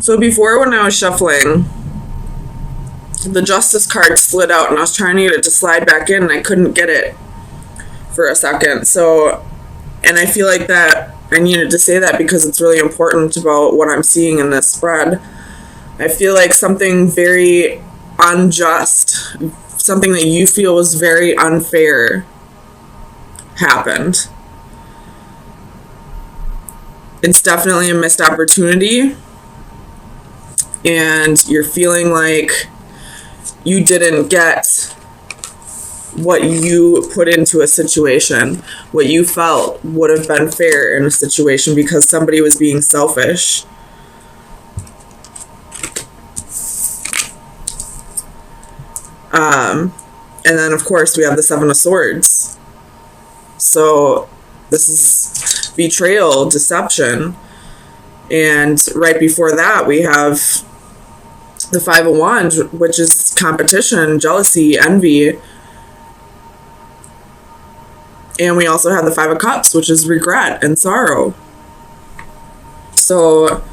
So before, when I was shuffling, the Justice card slid out and I was trying to get it to slide back in and I couldn't get it for a second. So, and I feel like that I needed to say that because it's really important about what I'm seeing in this spread. I feel like something very unjust, something that you feel was very unfair happened. It's definitely a missed opportunity, and you're feeling like you didn't get what you put into a situation, what you felt would have been fair in a situation because somebody was being selfish. And then, of course, we have the Seven of Swords. So this is betrayal, deception. And right before that, we have the Five of Wands, which is competition, jealousy, envy. And we also have the Five of Cups, which is regret and sorrow. So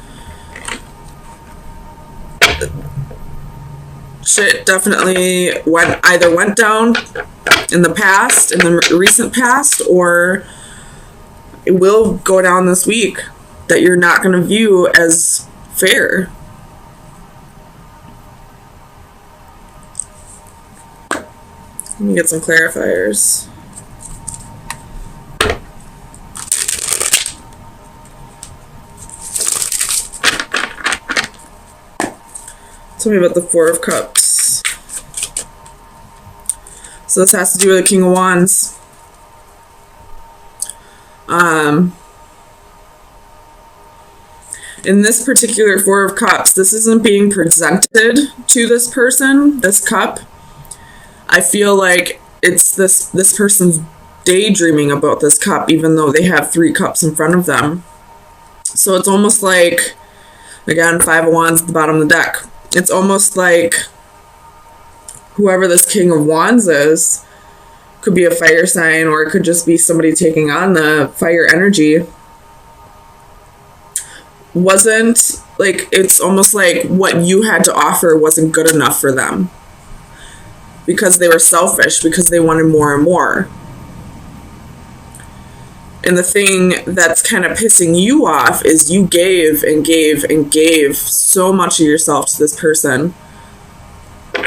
shit definitely went down in the past, in the recent past, or it will go down this week that you're not going to view as fair. Let me get some clarifiers. Tell me about the Four of Cups. So this has to do with the King of Wands. In this particular Four of Cups, this isn't being presented to this person, this cup. I feel like it's this person's daydreaming about this cup, even though they have 3 cups in front of them. So it's almost like, again, Five of Wands at the bottom of the deck. It's almost like whoever this King of Wands is could be a fire sign, or it could just be somebody taking on the fire energy. Wasn't like, it's almost like what you had to offer wasn't good enough for them because they were selfish, because they wanted more and more. And the thing that's kind of pissing you off is you gave and gave and gave so much of yourself to this person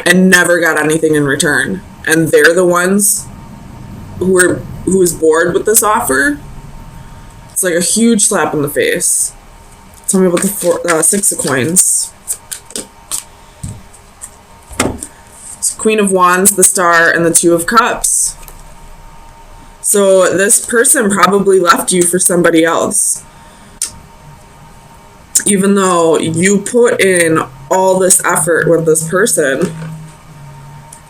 and never got anything in return. And they're the ones who's bored with this offer. It's like a huge slap in the face. Tell me about the Six of Coins. It's Queen of Wands, the Star, and the Two of Cups. So this person probably left you for somebody else. Even though you put in all this effort with this person,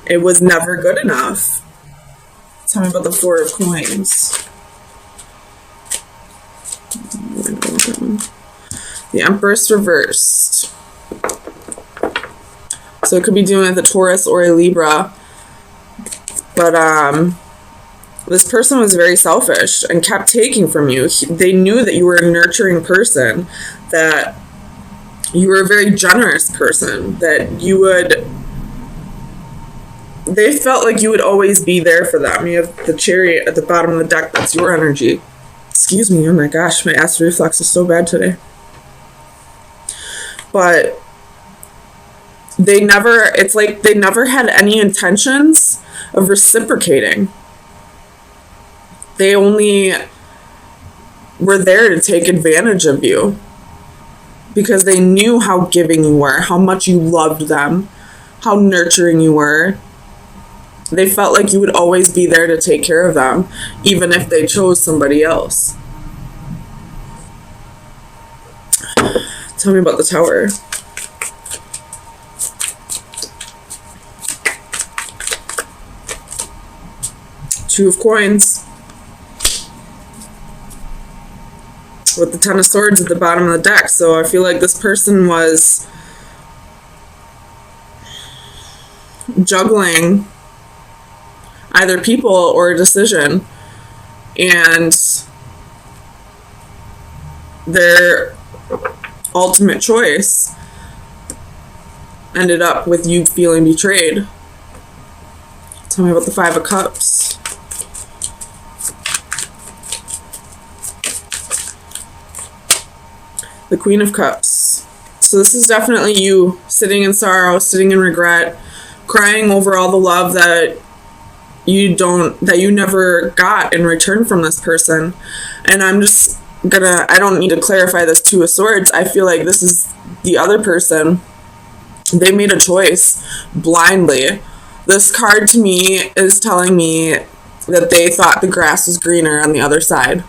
it was never good enough. Tell me about the Four of Coins. The Empress reversed. So it could be doing with a Taurus or a Libra. But this person was very selfish and kept taking from you. They knew that you were a nurturing person, that you were a very generous person, that you would... They felt like you would always be there for them. You have the Chariot at the bottom of the deck. That's your energy. Excuse me. Oh my gosh, my acid reflux is so bad today. But it's like they never had any intentions of reciprocating. They only were there to take advantage of you because they knew how giving you were, how much you loved them, how nurturing you were. They felt like you would always be there to take care of them, even if they chose somebody else. Tell me about the Tower. Two of Coins. With the Ten of Swords at the bottom of the deck. So I feel like this person was juggling either people or a decision, and their ultimate choice ended up with you feeling betrayed. Tell me about the Five of Cups. The Queen of Cups. So this is definitely you sitting in sorrow, sitting in regret, crying over all the love that you never got in return from this person. And I'm just gonna, I don't need to clarify this Two of Swords. I feel like this is the other person. They made a choice blindly. This card to me is telling me that they thought the grass was greener on the other side.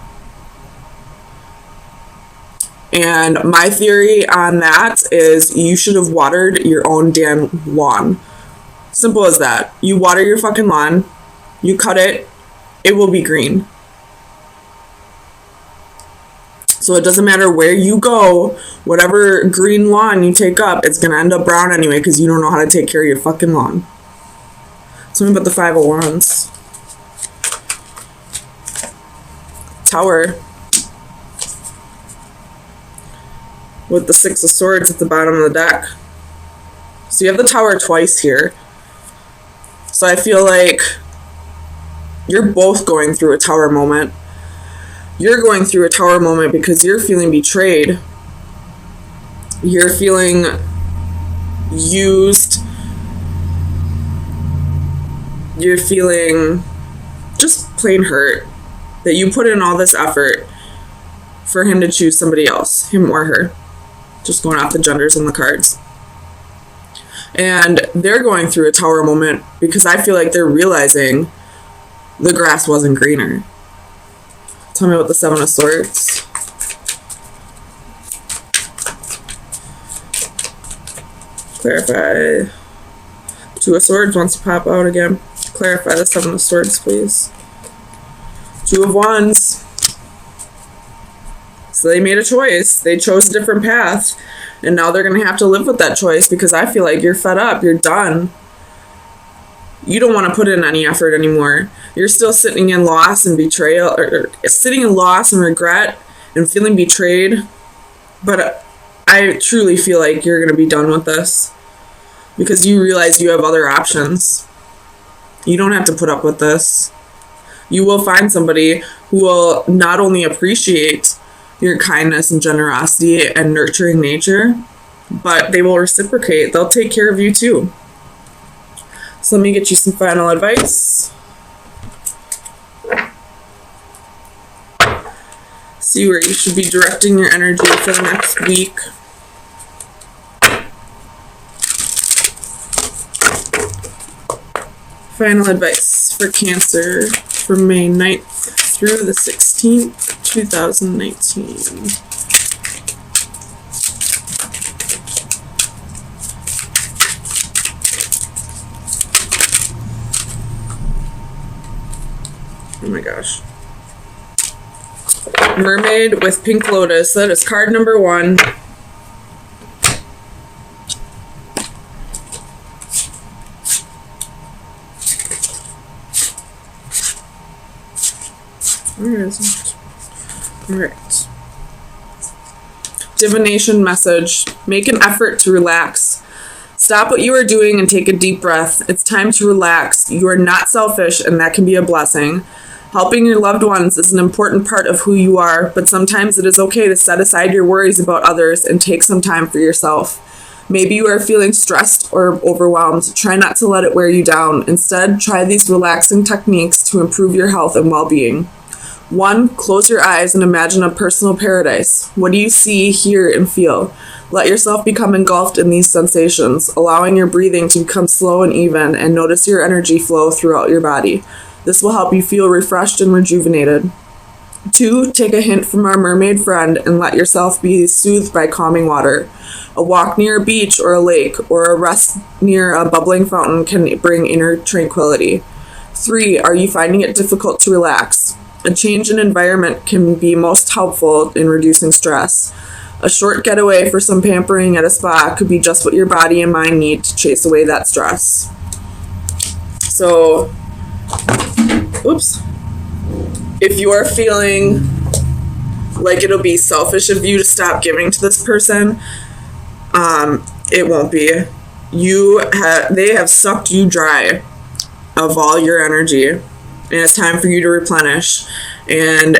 And my theory on that is you should have watered your own damn lawn. Simple as that. You water your fucking lawn, you cut it, it will be green. So it doesn't matter where you go, whatever green lawn you take up, it's going to end up brown anyway because you don't know how to take care of your fucking lawn. Tell me about the Five of Wands. Tower. With the Six of Swords at the bottom of the deck. So you have the Tower twice here. So I feel like you're both going through a Tower moment. You're going through a Tower moment because you're feeling betrayed. You're feeling used. You're feeling just plain hurt that you put in all this effort for him to choose somebody else, him or her. Just going off the genders in the cards. And they're going through a Tower moment because I feel like they're realizing the grass wasn't greener. Tell me about the Seven of Swords. Clarify. Two of Swords wants to pop out again. Clarify the Seven of Swords, please. Two of Wands. So they made a choice. They chose a different path. And now they're going to have to live with that choice because I feel like you're fed up. You're done. You don't want to put in any effort anymore. You're still sitting in loss and betrayal, or sitting in loss and regret and feeling betrayed. But I truly feel like you're going to be done with this because you realize you have other options. You don't have to put up with this. You will find somebody who will not only appreciate your kindness and generosity and nurturing nature, but they will reciprocate. They'll take care of you too. So let me get you some final advice. See where you should be directing your energy for the next week. Final advice for Cancer from May 9th through the 16th, 2019. Oh my gosh. Mermaid with Pink Lotus. That is card number 1. Where is it? Alright. Divination message. Make an effort to relax. Stop what you are doing and take a deep breath. It's time to relax. You are not selfish, and that can be a blessing. Helping your loved ones is an important part of who you are, but sometimes it is okay to set aside your worries about others and take some time for yourself. Maybe you are feeling stressed or overwhelmed. Try not to let it wear you down. Instead, try these relaxing techniques to improve your health and well-being. 1. Close your eyes and imagine a personal paradise. What do you see, hear, and feel? Let yourself become engulfed in these sensations, allowing your breathing to become slow and even, and notice your energy flow throughout your body. This will help you feel refreshed and rejuvenated. 2. Take a hint from our mermaid friend and let yourself be soothed by calming water. A walk near a beach or a lake, or a rest near a bubbling fountain can bring inner tranquility. 3. Are you finding it difficult to relax? A change in environment can be most helpful in reducing stress. A short getaway for some pampering at a spa could be just what your body and mind need to chase away that stress. So, oops. If you are feeling like it'll be selfish of you to stop giving to this person, it won't be. they have sucked you dry of all your energy, and it's time for you to replenish. And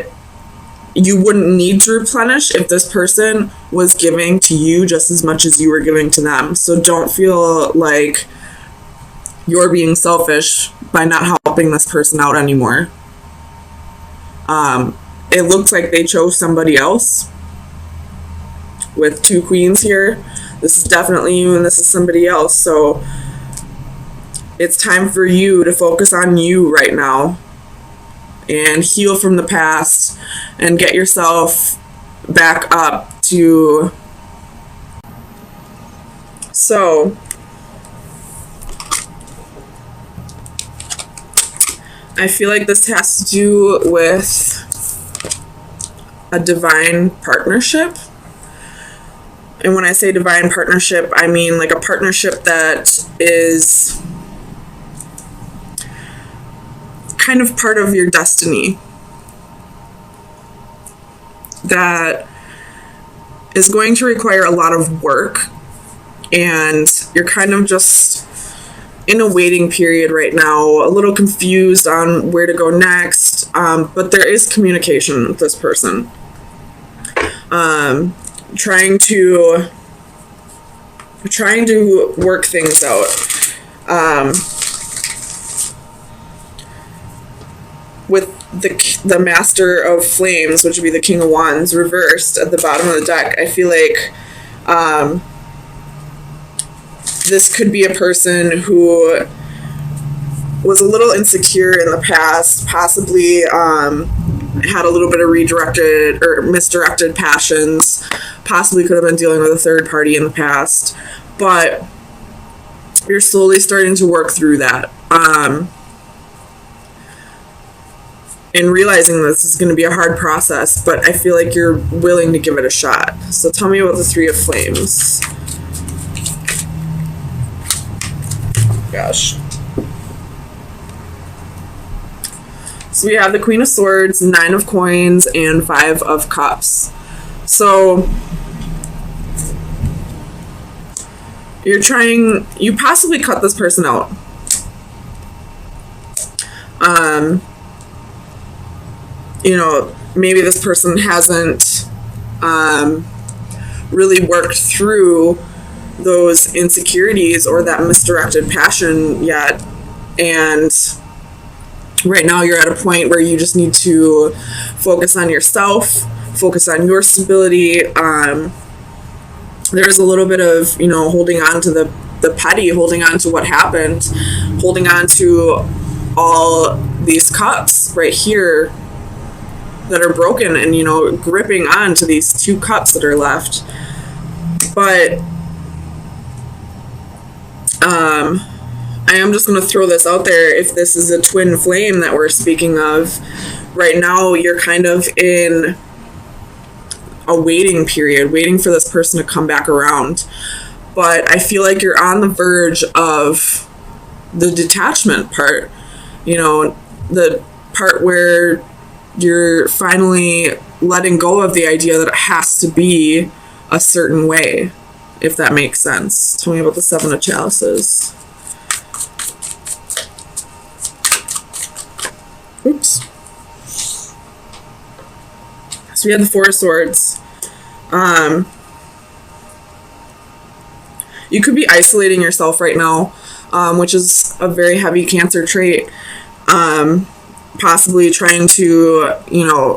you wouldn't need to replenish if this person was giving to you just as much as you were giving to them. So don't feel like you're being selfish by not helping this person out anymore. It looks like they chose somebody else with 2 queens here. This is definitely you and this is somebody else. So it's time for you to focus on you right now and heal from the past and get yourself back up to. So I feel like this has to do with a divine partnership. And when I say divine partnership, I mean like a partnership that is kind of part of your destiny, that is going to require a lot of work, and you're kind of just in a waiting period right now, a little confused on where to go next, but there is communication with this person, trying to work things out. With the Master of Flames, which would be the King of Wands, reversed at the bottom of the deck, I feel like this could be a person who was a little insecure in the past, possibly had a little bit of redirected or misdirected passions, possibly could have been dealing with a third party in the past, but you're slowly starting to work through that. And realizing this is going to be a hard process, but I feel like you're willing to give it a shot. So tell me about the Three of Flames. Gosh. So we have the Queen of Swords, 9 of Coins, and 5 of Cups. So you possibly cut this person out. Maybe this person hasn't really worked through those insecurities or that misdirected passion yet. And right now you're at a point where you just need to focus on yourself, focus on your stability. There's a little bit of, holding on to the petty, holding on to what happened, holding on to all these cups right here that are broken, and gripping on to these 2 cups that are left. But I am just going to throw this out there. If this is a twin flame that we're speaking of, right now you're kind of in a waiting period, waiting for this person to come back around. But I feel like you're on the verge of the detachment part, the part where you're finally letting go of the idea that it has to be a certain way, if that makes sense. Tell me about the 7 of Chalices. Oops. So we have the 4 of Swords. You could be isolating yourself right now, which is a very heavy Cancer trait. Possibly trying to,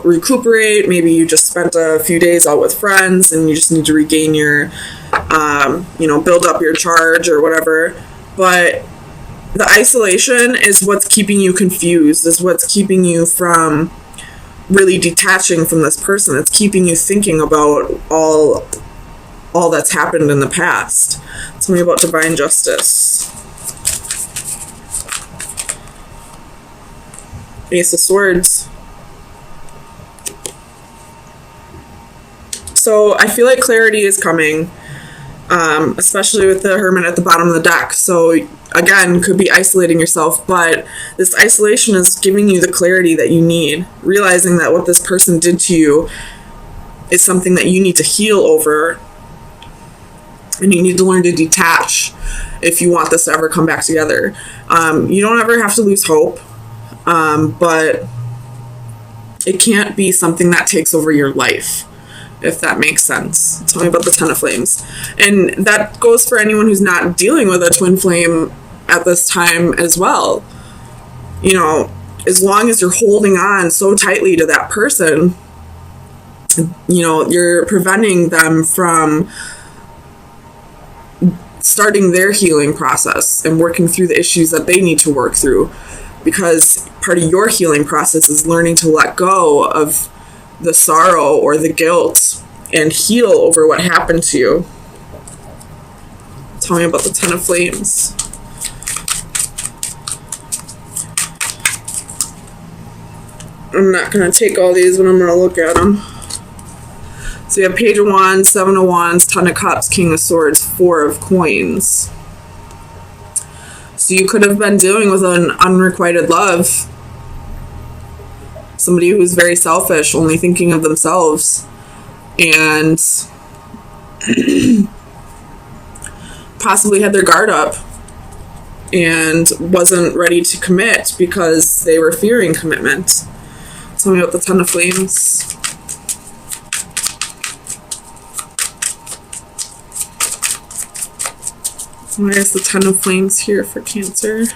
recuperate. Maybe you just spent a few days out with friends and you just need to regain your, build up your charge or whatever. But the isolation is what's keeping you confused, is what's keeping you from really detaching from this person. It's keeping you thinking about all that's happened in the past. Tell me about divine justice. Ace of Swords. So I feel like clarity is coming, especially with the Hermit at the bottom of the deck. So again, could be isolating yourself, but this isolation is giving you the clarity that you need, realizing that what this person did to you is something that you need to heal over. And you need to learn to detach if you want this to ever come back together. You don't ever have to lose hope, but it can't be something that takes over your life, if that makes sense. Tell me about the Ten of Flames. And that goes for anyone who's not dealing with a twin flame at this time as well. You know, as long as you're holding on so tightly to that person, you know, you're preventing them from starting their healing process and working through the issues that they need to work through. Because part of your healing process is learning to let go of the sorrow or the guilt and heal over what happened to you. Tell me about the Ten of Flames. I'm not going to take all these, but I'm going to look at them. So you have Page of Wands, Seven of Wands, Ten of Cups, King of Swords, Four of Coins. So you could have been dealing with an unrequited love. Somebody who's very selfish, only thinking of themselves. And possibly had their guard up and wasn't ready to commit because they were fearing commitment. Tell me about the Ten of Flames. Why is the Ten of Flames here for Cancer?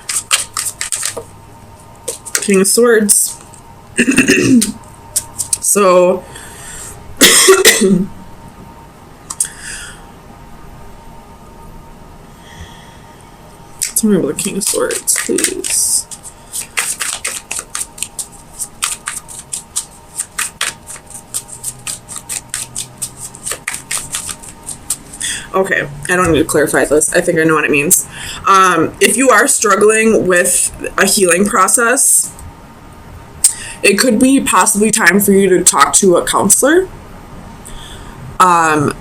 King of Swords. So, tell me about the King of Swords, please. Okay, I don't need to clarify this. I think I know what it means. If you are struggling with a healing process, it could be possibly time for you to talk to a counselor. Not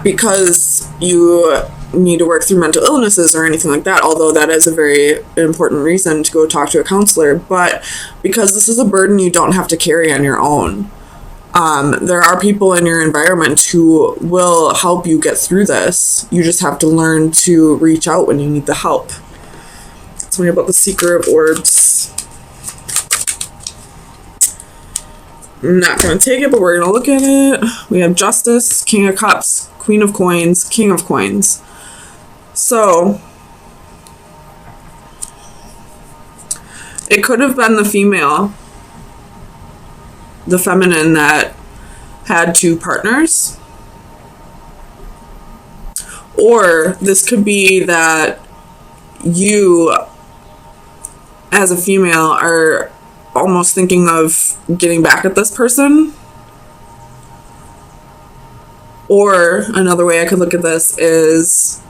because you need to work through mental illnesses or anything like that, although that is a very important reason to go talk to a counselor, but because this is a burden you don't have to carry on your own. There are people in your environment who will help you get through this. You just have to learn to reach out when you need the help. Tell me about the Seeker of Orbs. I'm not going to take it, but we're going to look at it. We have Justice, King of Cups, Queen of Coins, King of Coins. So, it could have been the female, the feminine, that had two partners. Or this could be that you, as a female, are almost thinking of getting back at this person. Or another way I could look at this is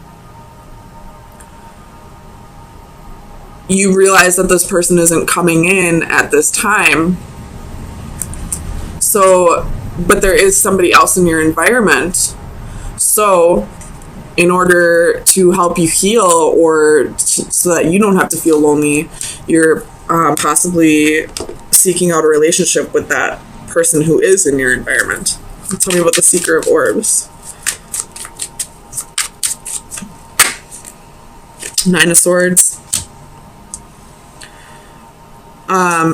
you realize that this person isn't coming in at this time. So, but there is somebody else in your environment. So, in order to help you heal or so that you don't have to feel lonely, you're possibly seeking out a relationship with that person who is in your environment. Tell me about the Seeker of Orbs. Nine of Swords.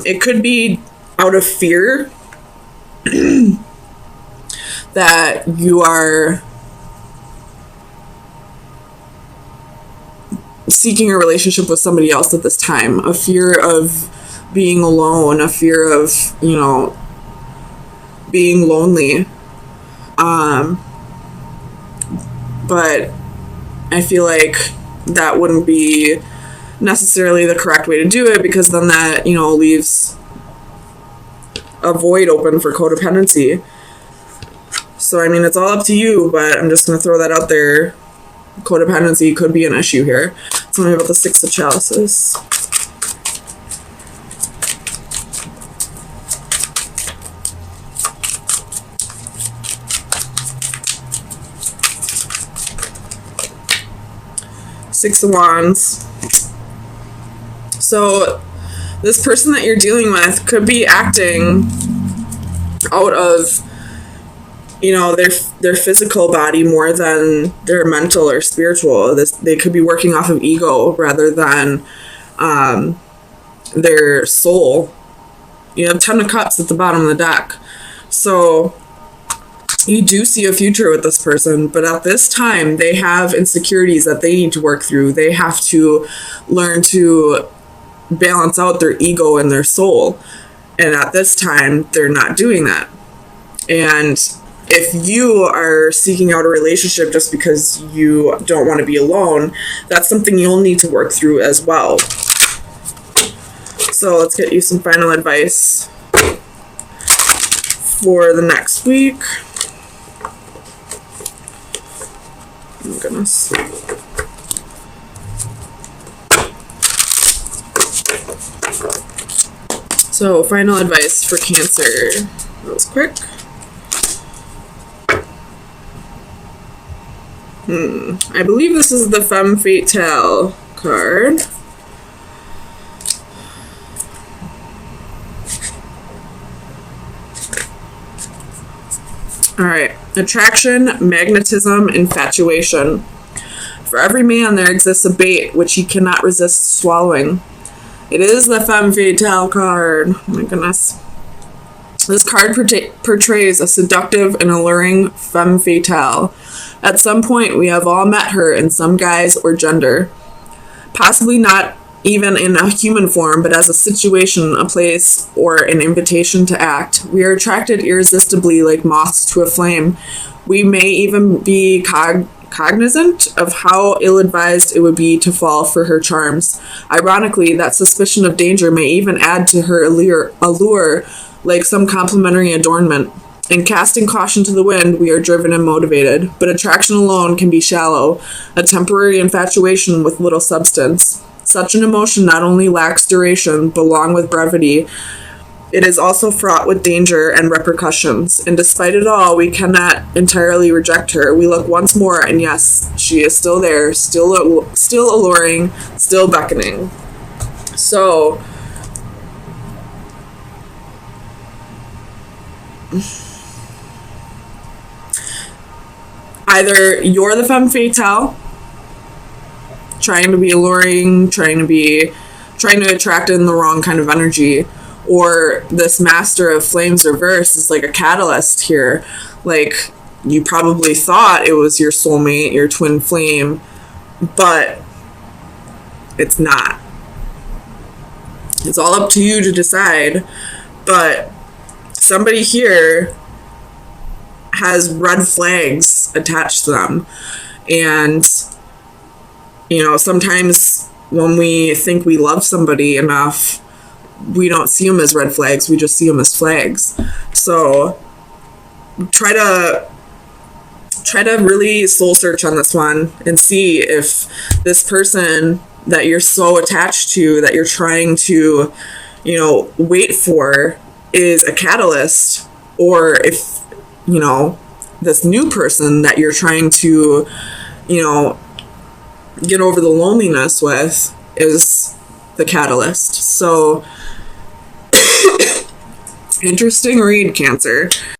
It could be out of fear that you are seeking a relationship with somebody else at this time. A fear of being alone, a fear of, you know, being lonely. But I feel like that wouldn't be necessarily the correct way to do it, because then that, you know, leaves a void open for codependency. So, I mean, it's all up to you, but I'm just going to throw that out there. Codependency could be an issue here. Tell me about the Six of Chalices. Six of Wands. So this person that you're dealing with could be acting out of, you know, their physical body more than their mental or spiritual. They could be working off of ego rather than their soul. You have 10 of Cups at the bottom of the deck. So you do see a future with this person, but at this time, they have insecurities that they need to work through. They have to learn to balance out their ego and their soul. And at this time, they're not doing that. And if you are seeking out a relationship just because you don't want to be alone, that's something you'll need to work through as well. So let's get you some final advice for the next week. Oh my goodness. So, final advice for Cancer. That was quick. I believe this is the Femme Fatale card. Alright. Attraction, magnetism, infatuation. For every man there exists a bait which he cannot resist swallowing. It is the Femme Fatale card. Oh my goodness. This card portrays a seductive and alluring femme fatale. At some point, we have all met her in some guise or gender. Possibly not even in a human form, but as a situation, a place, or an invitation to act. We are attracted irresistibly like moths to a flame. We may even be cognizant of how ill-advised it would be to fall for her charms. Ironically, that suspicion of danger may even add to her allure like some complimentary adornment. In casting caution to the wind, we are driven and motivated, but attraction alone can be shallow, a temporary infatuation with little substance. Such an emotion not only lacks duration, but along with brevity, it is also fraught with danger and repercussions, and despite it all, we cannot entirely reject her. We look once more, and yes, she is still there, still alluring, still beckoning. So, either you're the femme fatale, trying to be alluring, trying to attract in the wrong kind of energy, or this Master of Flames reverse is like a catalyst here. Like, you probably thought it was your soulmate, your twin flame, but it's not. It's all up to you to decide, but somebody here has red flags attached to them. And, you know, sometimes when we think we love somebody enough, we don't see them as red flags, we just see them as flags. So try to really soul search on this one and see if this person that you're so attached to, that you're trying to, you know, wait for, is a catalyst, or if, you know, this new person that you're trying to, you know, get over the loneliness with is the catalyst. So interesting read, Cancer.